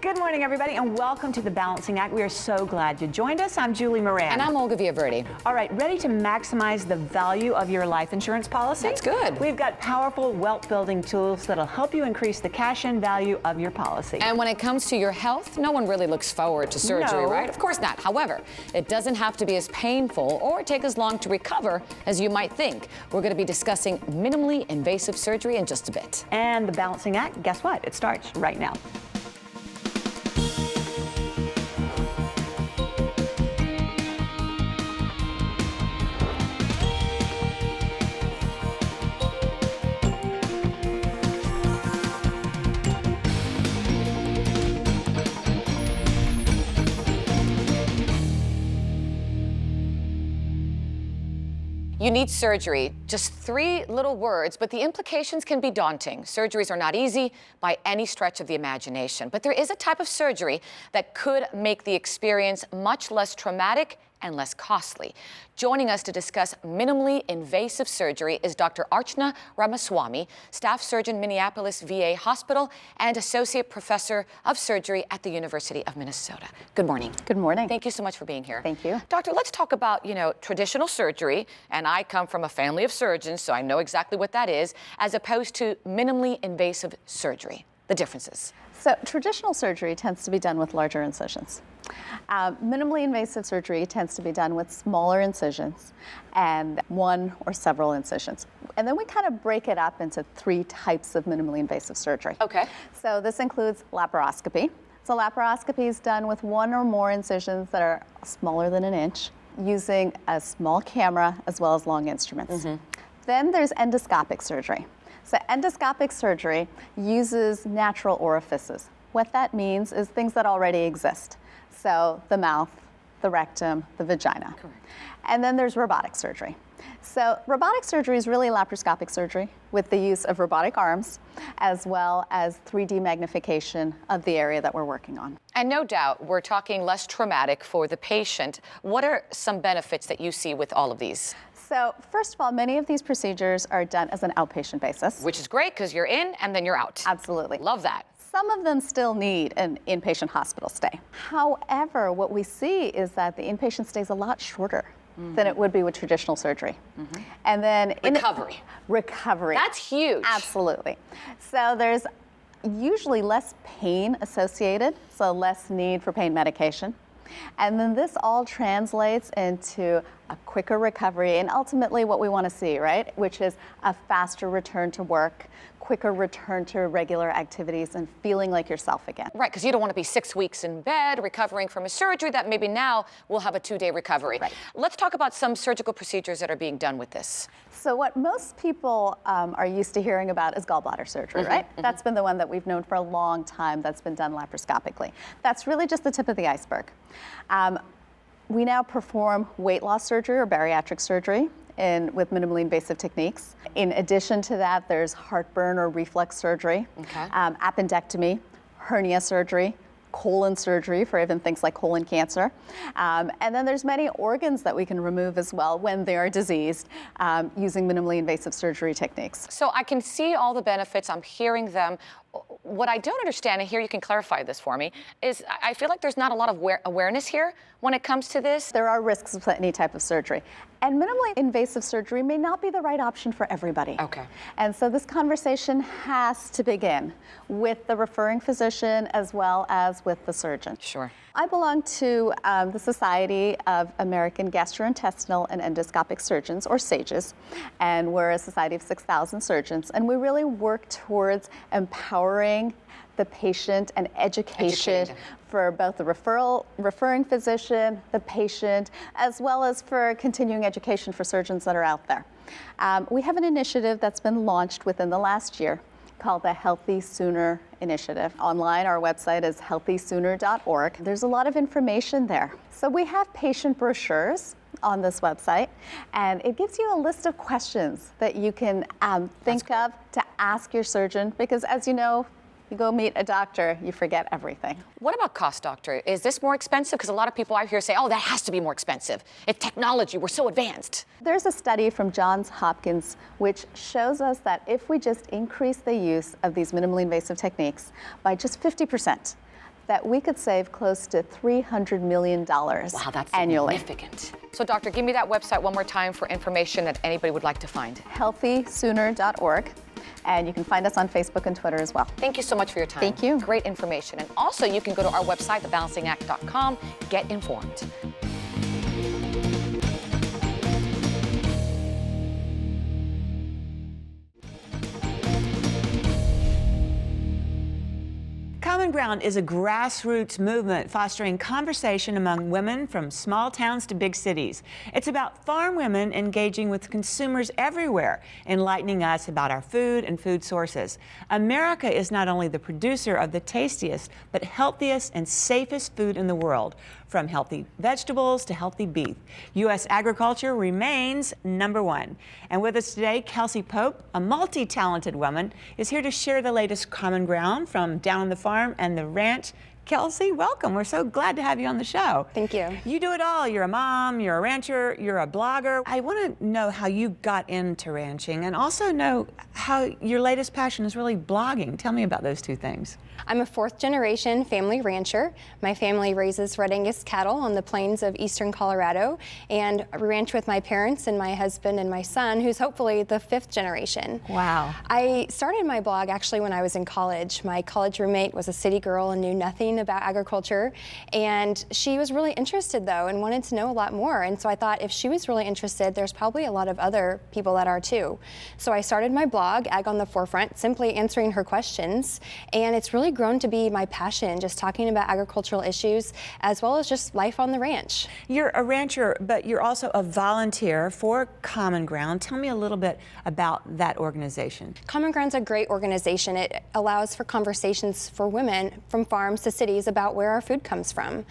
Good morning, everybody, and welcome to The Balancing Act. We are so glad you joined us. I'm Julie Moran. And I'm Olga Villaverdi. All right, ready to maximize the value of your life insurance policy? That's good. We've got powerful wealth-building tools that'll help you increase the cash-in value of your policy. And when it comes to your health, no one really looks forward to surgery, No. right? Of course not. However, it doesn't have to be as painful or take as long to recover as you might think. We're going to be discussing minimally invasive surgery in just a bit. And The Balancing Act, guess what? It starts right now. You need surgery. Just 3 little words, but the implications can be daunting. Surgeries are not easy by any stretch of the imagination, but there is a type of surgery that could make the experience much less traumatic and less costly. Joining us to discuss minimally invasive surgery is Dr. Archana Ramaswamy, staff surgeon, Minneapolis VA Hospital, and associate professor of surgery at the University of Minnesota. Good morning. Good morning. Thank you so much for being here. Thank you. Doctor, let's talk about, traditional surgery, and I come from a family of surgeons, so I know exactly what that is, as opposed to minimally invasive surgery. The differences. So traditional surgery tends to be done with larger incisions. Minimally invasive surgery tends to be done with smaller incisions and 1 or several incisions. And then we kind of break it up into 3 types of minimally invasive surgery. Okay. So this includes laparoscopy. So laparoscopy is done with 1 or more incisions that are smaller than an inch, using a small camera as well as long instruments. Then there's endoscopic surgery. So endoscopic surgery uses natural orifices. What that means is things that already exist. So the mouth, the rectum, the vagina. Correct. And then there's robotic surgery. So robotic surgery is really laparoscopic surgery with the use of robotic arms as well as 3D magnification of the area that we're working on. And no doubt, we're talking less traumatic for the patient. What are some benefits that you see with all of these? So first of all, many of these procedures are done as an outpatient basis. Which is great, because you're in and then you're out. Absolutely. Love that. Some of them still need an inpatient hospital stay. However, what we see is that the inpatient stay is a lot shorter than it would be with traditional surgery. And then recovery. That's huge. Absolutely. So there's usually less pain associated, so less need for pain medication. And then this all translates into a quicker recovery and ultimately what we want to see, right? Which is a faster return to work, quicker return to regular activities and feeling like yourself again. Right, because you don't want to be 6 weeks in bed recovering from a surgery that maybe now will have a 2-day recovery. Right. Let's talk about some surgical procedures that are being done with this. So what most people are used to hearing about is gallbladder surgery, right? That's been the one that we've known for a long time that's been done laparoscopically. That's really just the tip of the iceberg. We now perform weight loss surgery or bariatric surgery with minimally invasive techniques. In addition to that, there's heartburn or reflux surgery, appendectomy, hernia surgery, colon surgery for even things like colon cancer. And then there's many organs that we can remove as well when they are diseased using minimally invasive surgery techniques. So I can see all the benefits, I'm hearing them. What I don't understand, and here you can clarify this for me, is I feel like there's not a lot of awareness here when it comes to this. There are risks with any type of surgery. And minimally invasive surgery may not be the right option for everybody. Okay. And so this conversation has to begin with the referring physician as well as with the surgeon. Sure. I belong to the Society of American Gastrointestinal and Endoscopic Surgeons, or SAGES, and we're a society of 6,000 surgeons, and we really work towards empowering the patient and education for both the referring physician, the patient, as well as for continuing education for surgeons that are out there. We have an initiative that's been launched within the last year called the Healthy Sooner Initiative. Online, our website is healthysooner.org. There's a lot of information there. So we have patient brochures on this website, and it gives you a list of questions that you can think of to ask your surgeon, because as you know, you go meet a doctor, you forget everything. What about cost, doctor? Is this more expensive? Because a lot of people out here say, oh, that has to be more expensive. It's technology, we're so advanced. There's a study from Johns Hopkins which shows us that if we just increase the use of these minimally invasive techniques by just 50%, that we could save close to $300 million Wow, that's annually. significant. So, doctor, give me that website one more time for information that anybody would like to find. healthysooner.org. And you can find us on Facebook and Twitter as well. Thank you so much for your time. Thank you. Great information. And also, you can go to our website, thebalancingact.com, get informed. Common Ground is a grassroots movement fostering conversation among women from small towns to big cities. It's about farm women engaging with consumers everywhere, enlightening us about our food and food sources. America is not only the producer of the tastiest, but healthiest and safest food in the world, from healthy vegetables to healthy beef. U.S. agriculture remains #1. And with us today, Kelsey Pope, a multi-talented woman, is here to share the latest Common Ground from down on the farm and the ranch. Kelsey, welcome. We're so glad to have you on the show. Thank you. You do it all. You're a mom, you're a rancher, you're a blogger. I want to know how you got into ranching and also know how your latest passion is really blogging. Tell me about those two things. I'm a 4th-generation family rancher. My family raises Red Angus cattle on the plains of eastern Colorado, and I ranch with my parents and my husband and my son, who's hopefully the 5th generation. Wow. I started my blog actually when I was in college. My college roommate was a city girl and knew nothing about agriculture, and she was really interested though and wanted to know a lot more. And so I thought if she was really interested, there's probably a lot of other people that are too. So I started my blog, Ag on the Forefront, simply answering her questions, and it's really grown to be my passion, just talking about agricultural issues as well as just life on the ranch. You're a rancher, but you're also a volunteer for Common Ground. Tell me a little bit about that organization. Common Ground's a great organization. It allows for conversations for women from farms to cities about where our food comes from.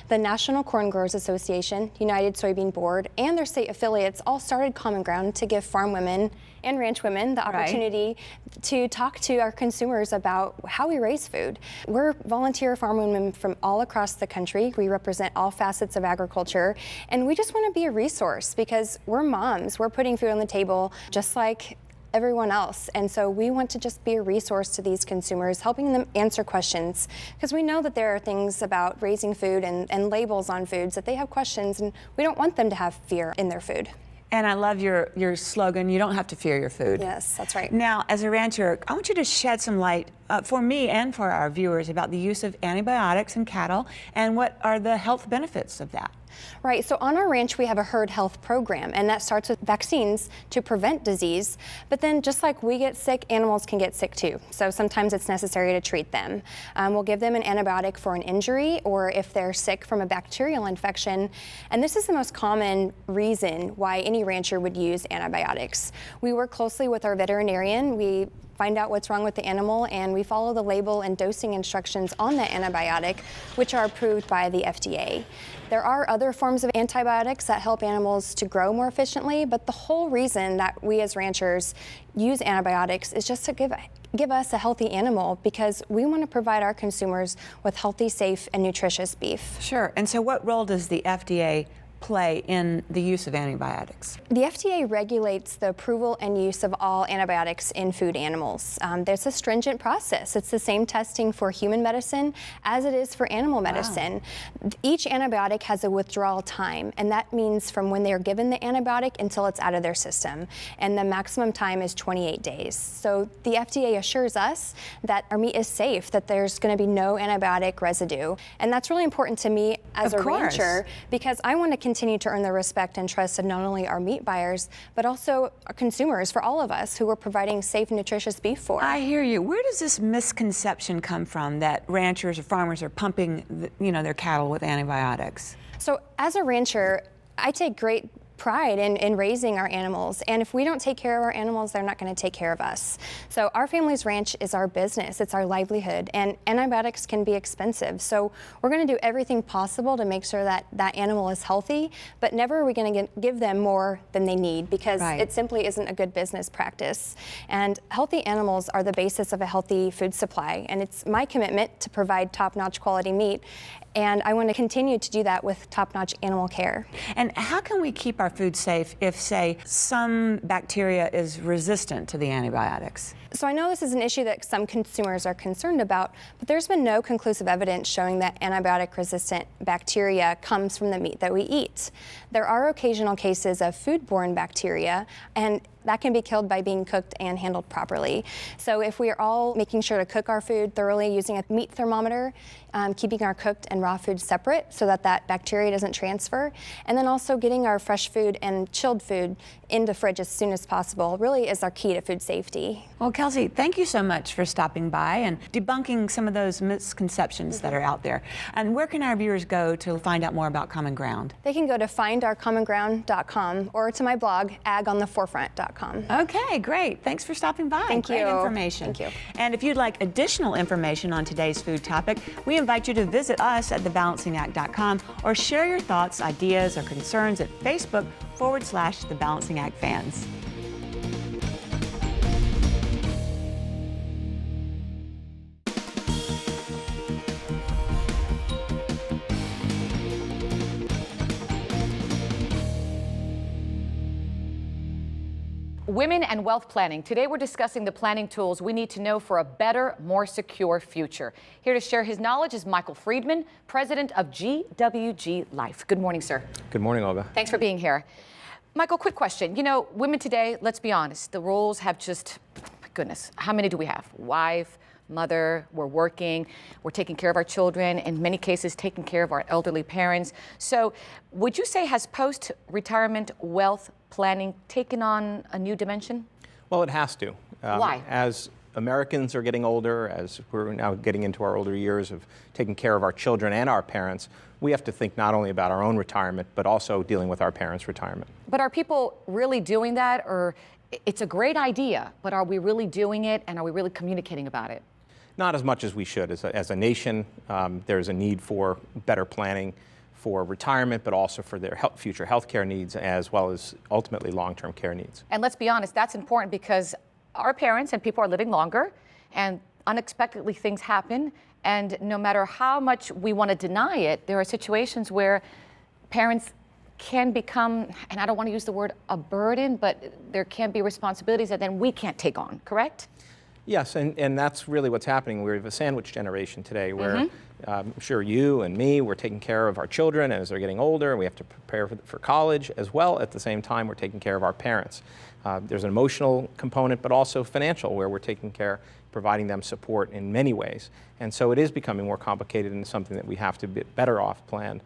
The National Corn Growers Association, United Soybean Board, and their state affiliates all started Common Ground to give farm women and ranch women the opportunity to talk to our consumers about how we raise food. We're volunteer farm women from all across the country. We represent all facets of agriculture, and we just want to be a resource because we're moms. We're putting food on the table just like everyone else. And so we want to just be a resource to these consumers, helping them answer questions, because we know that there are things about raising food and labels on foods that they have questions, and we don't want them to have fear in their food. And I love your slogan, you don't have to fear your food. Yes, that's right. Now, as a rancher, I want you to shed some light for me and for our viewers about the use of antibiotics in cattle and what are the health benefits of that. Right, so on our ranch we have a herd health program, and that starts with vaccines to prevent disease, but then just like we get sick, animals can get sick too. So sometimes it's necessary to treat them. We'll give them an antibiotic for an injury or if they're sick from a bacterial infection, and this is the most common reason why any rancher would use antibiotics. We work closely with our veterinarian. We find out what's wrong with the animal, and we follow the label and dosing instructions on that antibiotic, which are approved by the FDA. There are other forms of antibiotics that help animals to grow more efficiently, but the whole reason that we as ranchers use antibiotics is just to give us a healthy animal, because we want to provide our consumers with healthy, safe, and nutritious beef. Sure, and so what role does the FDA play in the use of antibiotics? The FDA regulates the approval and use of all antibiotics in food animals. There's a stringent process. It's the same testing for human medicine as it is for animal medicine. Wow. Each antibiotic has a withdrawal time, and that means from when they're given the antibiotic until it's out of their system. And the maximum time is 28 days. So the FDA assures us that our meat is safe, that there's going to be no antibiotic residue. And that's really important to me as a rancher, because I want to continue to earn the respect and trust of not only our meat buyers, but also our consumers, for all of us who we're providing safe, nutritious beef for. I hear you. Where does this misconception come from that ranchers or farmers are pumping, their cattle with antibiotics? So as a rancher, I take great pride in raising our animals, and if we don't take care of our animals, they're not going to take care of us. So our family's ranch is our business, it's our livelihood, and antibiotics can be expensive. So we're going to do everything possible to make sure that that animal is healthy, but never are we going to give them more than they need, because it simply isn't a good business practice. And healthy animals are the basis of a healthy food supply, and it's my commitment to provide top-notch quality meat, and I want to continue to do that with top-notch animal care. And how can we keep our our food safe if, say, some bacteria is resistant to the antibiotics? So I know this is an issue that some consumers are concerned about, but there's been no conclusive evidence showing that antibiotic-resistant bacteria comes from the meat that we eat. There are occasional cases of foodborne bacteria, and that can be killed by being cooked and handled properly. So if we are all making sure to cook our food thoroughly using a meat thermometer, keeping our cooked and raw food separate so that that bacteria doesn't transfer, and then also getting our fresh food and chilled food into fridge as soon as possible really is our key to food safety. Well, Kelsey, thank you so much for stopping by and debunking some of those misconceptions that are out there. And where can our viewers go to find out more about Common Ground? They can go to findourcommonground.com or to my blog, agontheforefront.com. Okay, great. Thanks for stopping by. Thank Great you. information. Thank you. And if you'd like additional information on today's food topic, we invite you to visit us at thebalancingact.com or share your thoughts, ideas, or concerns at Facebook/The Balancing Act fans. Women and wealth planning. Today we're discussing the planning tools we need to know for a better, more secure future. Here to share his knowledge is Michael Friedman, president of GWG Life. Good morning, sir. Good morning, Olga. Thanks for being here. Michael, quick question. You know, women today, let's be honest, the roles have just, my goodness, how many do we have? Wife, mother, we're working, we're taking care of our children, in many cases taking care of our elderly parents. So would you say has post-retirement wealth planning taken on a new dimension? Well, it has to. Why? As Americans are getting older, as we're now getting into our older years of taking care of our children and our parents, we have to think not only about our own retirement, but also dealing with our parents' retirement. But are people really doing that? Or it's a great idea, but are we really doing it, and are we really communicating about it? Not as much as we should. As a nation, there's a need for better planning for retirement, but also for their future health care needs, as well as ultimately long-term care needs. And let's be honest, that's important because our parents and people are living longer, and unexpectedly things happen. And no matter how much we want to deny it, there are situations where parents can become, and I don't want to use the word a burden, but there can be responsibilities that then we can't take on, correct? Yes, and that's really what's happening. We have a sandwich generation today where I'm sure you and me, we're taking care of our children as they're getting older. We have to prepare for college as well. At the same time, we're taking care of our parents. There's an emotional component, but also financial, where we're taking care, providing them support in many ways. And so it is becoming more complicated and something that we have to be better off plan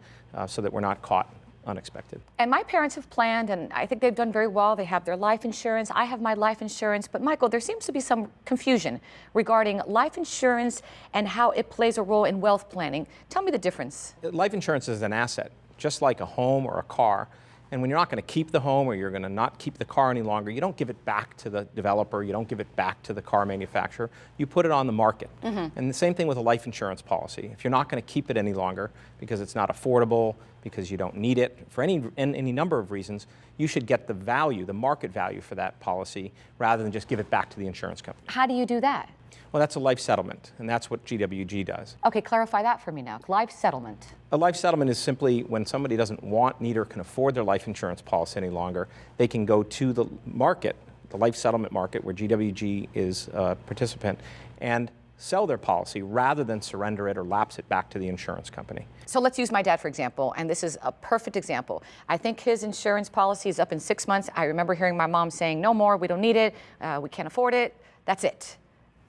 so that we're not caught unexpected. And my parents have planned, and I think they've done very well. They have their life insurance. I have my life insurance. But Michael, there seems to be some confusion regarding life insurance and how it plays a role in wealth planning. Tell me the difference. Life insurance is an asset, just like a home or a car. And when you're not going to keep the home or you're going to not keep the car any longer, you don't give it back to the developer, you don't give it back to the car manufacturer, you put it on the market. And the same thing with a life insurance policy. If you're not going to keep it any longer because it's not affordable, because you don't need it, for any number of reasons, you should get the value, the market value for that policy, rather than just give it back to the insurance company. How do you do that? Well, that's a life settlement, and that's what GWG does. Okay, clarify that for me now. Life settlement. A life settlement is simply when somebody doesn't want, need, or can afford their life insurance policy any longer, they can go to the market, the life settlement market, where GWG is a participant, and sell their policy rather than surrender it or lapse it back to the insurance company. So let's use my dad, for example, and this is a perfect example. I think his insurance policy is up in 6 months. I remember hearing my mom saying, no more, we don't need it, we can't afford it, that's it.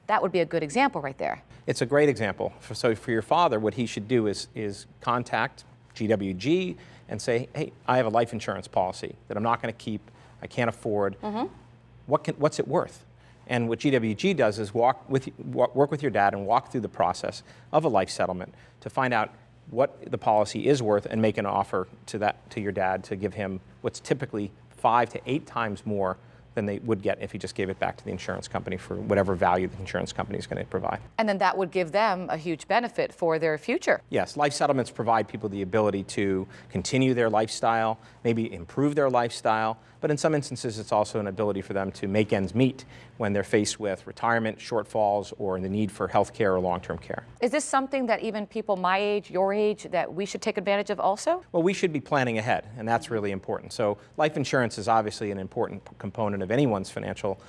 That would be a good example right there. It's a great example. So for your father, what he should do is contact GWG and say, hey, I have a life insurance policy that I'm not going to keep, I can't afford. What's it worth? And what GWG does is work with your dad and walk through the process of a life settlement to find out what the policy is worth and make an offer to your dad to give him what's typically 5 to 8 times more than they would get if you just gave it back to the insurance company for whatever value the insurance company is going to provide. And then that would give them a huge benefit for their future. Yes, life settlements provide people the ability to continue their lifestyle, maybe improve their lifestyle, but in some instances it's also an ability for them to make ends meet when they're faced with retirement shortfalls or the need for health care or long-term care. Is this something that even people my age, your age, that we should take advantage of also? Well, we should be planning ahead, and that's really important. So life insurance is obviously an important component of anyone's financial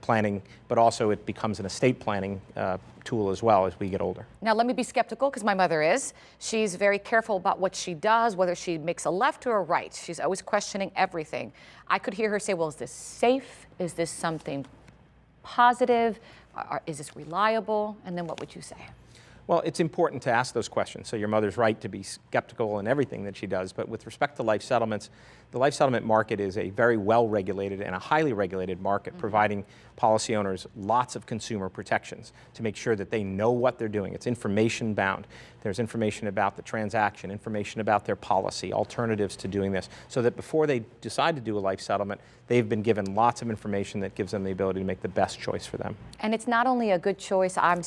planning, but also it becomes an estate planning tool as well as we get older. Now, let me be skeptical, because my mother is. She's very careful about what she does, whether she makes a left or a right. She's always questioning everything. I could hear her say, well, is this safe? Is this something positive? Is this reliable? And then what would you say? Well, it's important to ask those questions. So your mother's right to be skeptical in everything that she does. But with respect to life settlements, the life settlement market is a very well-regulated and a highly regulated market, providing policy owners lots of consumer protections to make sure that they know what they're doing. It's information bound. There's information about the transaction, information about their policy, alternatives to doing this, so that before they decide to do a life settlement, they've been given lots of information that gives them the ability to make the best choice for them. And it's not only a good choice, I'm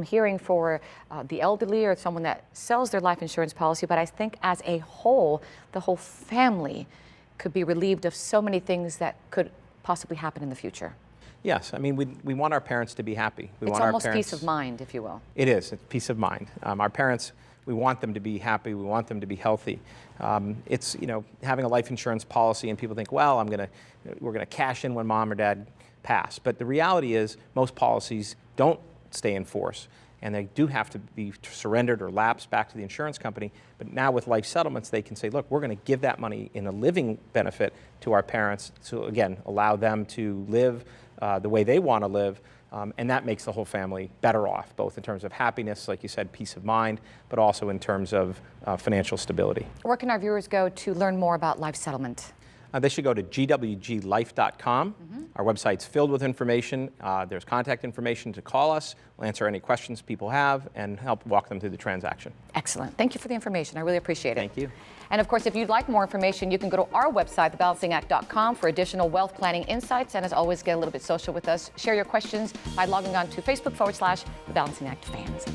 hearing for the elderly or someone that sells their life insurance policy, but I think as a whole, the whole family could be relieved of so many things that could possibly happen in the future. Yes, I mean, we want our parents to be happy. It's almost peace of mind, if you will. It is, it's peace of mind. Our parents, we want them to be happy, we want them to be healthy. It's, you know, having a life insurance policy and people think, well, we're gonna cash in when mom or dad pass. But the reality is most policies don't stay in force, and they do have to be surrendered or lapsed back to the insurance company. But now with life settlements, they can say, look, we're going to give that money in a living benefit to our parents to, again, allow them to live the way they want to live. And that makes the whole family better off, both in terms of happiness, like you said, peace of mind, but also in terms of financial stability. Where can our viewers go to learn more about life settlement? They should go to gwglife.com. Our website's filled with information. There's contact information to call us. We'll answer any questions people have and help walk them through the transaction. Excellent. Thank you for the information. I really appreciate it. Thank you. And of course, if you'd like more information, you can go to our website, thebalancingact.com, for additional wealth planning insights. And as always, get a little bit social with us. Share your questions by logging on to Facebook.com/The Balancing Act Fans.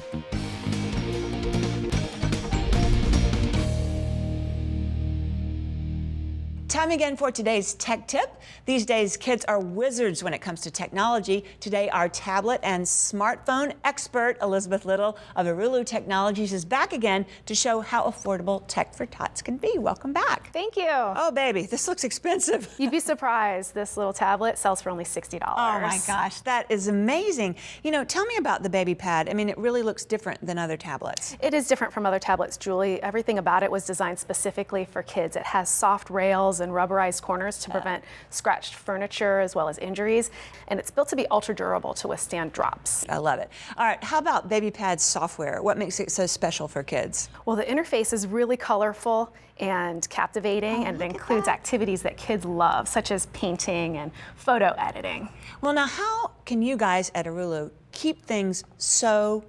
Time again for today's tech tip. These days, kids are wizards when it comes to technology. Today, our tablet and smartphone expert, Elizabeth Little of Arulu Technologies, is back again to show how affordable tech for tots can be. Welcome back. Thank you. Oh, baby, this looks expensive. You'd be surprised. This little tablet sells for only $60. Oh my gosh, that is amazing. You know, tell me about the baby pad. I mean, it really looks different than other tablets. It is different from other tablets, Julie. Everything about it was designed specifically for kids. It has soft rails and rubberized corners to prevent scratched furniture as well as injuries. And it's built to be ultra durable to withstand drops. I love it. All right, how about baby pad software? What makes it so special for kids? Well, the interface is really colorful and captivating, and it includes activities that kids love, such as painting and photo editing. Well, now, how can you guys at Arulu keep things so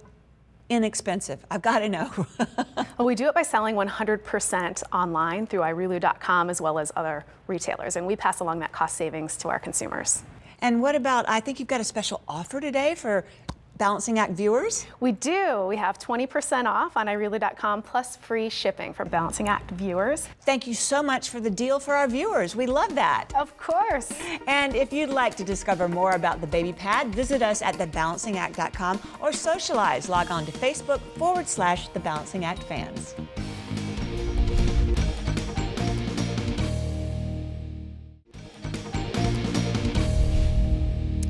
inexpensive? I've got to know. Well, we do it by selling 100% online through irulu.com as well as other retailers, and we pass along that cost savings to our consumers. And what about, I think you've got a special offer today for Balancing Act viewers? We do. We have 20% off on irulu.com plus free shipping for Balancing Act viewers. Thank you so much for the deal for our viewers. We love that. Of course. And if you'd like to discover more about the baby pad, visit us at thebalancingact.com or socialize. Log on to Facebook.com/The Balancing Act Fans.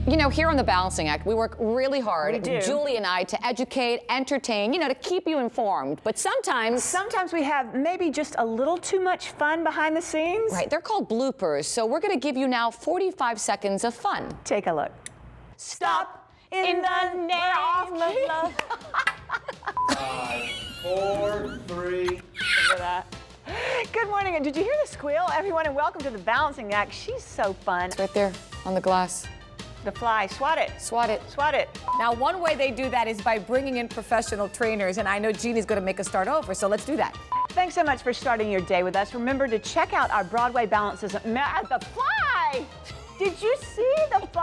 You know, here on the Balancing Act, we work really hard, We do. Julie and I, to educate, entertain, you know, to keep you informed. But sometimes we have maybe just a little too much fun behind the scenes. right, they're called bloopers. So we're going to give you now 45 seconds of fun. Take a look. Stop in the name of love. 5, 4, 3. Remember that? Good morning, and did you hear the squeal, everyone? And welcome to the Balancing Act. She's so fun. Right there on the glass. The fly, swat it. Swat it. Swat it. Now, one way they do that is by bringing in professional trainers, and I know Jeannie's going to make us start over, so let's do that. Thanks so much for starting your day with us. Remember to check out our Broadway balances. The fly! Did you see the 5?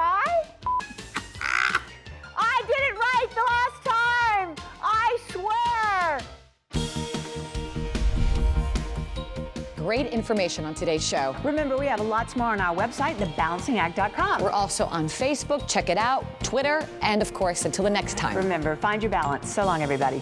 I did it right the last time! I swear! Great information on today's show. Remember, we have lots more on our website, thebalancingact.com. We're also on Facebook. Check it out, Twitter, and of course, until the next time. Remember, find your balance. So long, everybody.